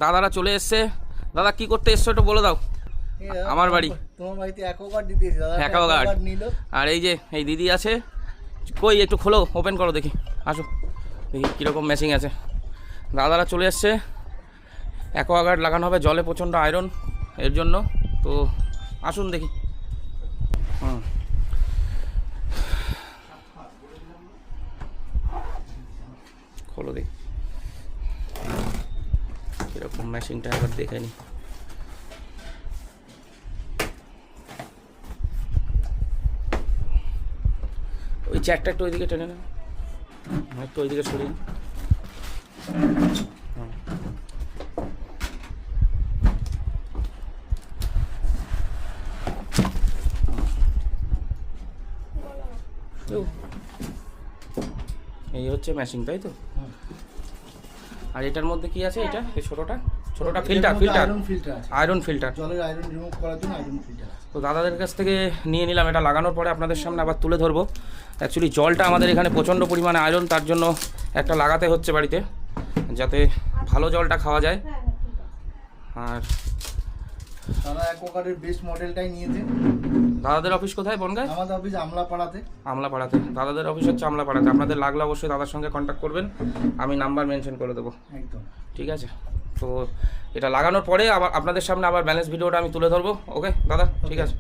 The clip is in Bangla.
দাদারা চলে এসছে। দাদা কি করতে এসছো একটু বলে দাও। আমার বাড়ি, তোমার বাড়িতে অ্যাকোয়াগার্ড দিয়েছি দাদা, অ্যাকোয়াগার্ড নিল। আর এই যে এই দিদি আছে, কই একটু খোলো, ওপেন করো দেখি, আসো দেখি কীরকম ম্যাচিং আছে। দাদারা চলে এসছে, অ্যাকোয়াগার্ড লাগানো হবে, জলে প্রচণ্ড আয়রন এর জন্য, তো আসুন দেখি। খোলো দেখি কীরকম ম্যাচিংটা একবার দেখে নি। ওই চ্যাকটা একটু ওইদিকে টেনে না, একটু ওইদিকে সরিয়ে। এই হচ্ছে ম্যাচিং, তাই তো? আর এটার মধ্যে কি আছে? এটা এই ছোটোটা ফিল্টার, আয়রন ফিল্টার, জলের আয়রন রিমুভ করার জন্য আয়রন ফিল্টার। তো দাদাদের কাছ থেকে নিয়ে নিলাম, এটা লাগানোর পরে আপনাদের সামনে আবার তুলে ধরবো। অ্যাকচুয়ালি জলটা আমাদের এখানে প্রচণ্ড পরিমাণে আয়রন, তার জন্য একটা লাগাতে হচ্ছে বাড়িতে, যাতে ভালো জলটা খাওয়া যায়। আর দাদা অ্যাকোয়াগার্ডের বেস্ট মডেলটাই নিয়েছে। দাদাদের অফিস কোথায় বনগাঁয়? আমাদের অফিস আমলাপাড়াতে। আমলাপাড়াতে দাদাদের অফিস হচ্ছে আমলাপাড়াতে। আপনাদের লাগলে অবশ্যই দাদার সঙ্গে কন্ট্যাক্ট করবেন, আমি নাম্বার মেনশন করে দেবো। একদম ঠিক আছে। তো এটা লাগানোর পরে আবার আপনাদের সামনে আবার ব্যালেন্স ভিডিওটা আমি তুলে ধরবো। ওকে দাদা, ঠিক আছে।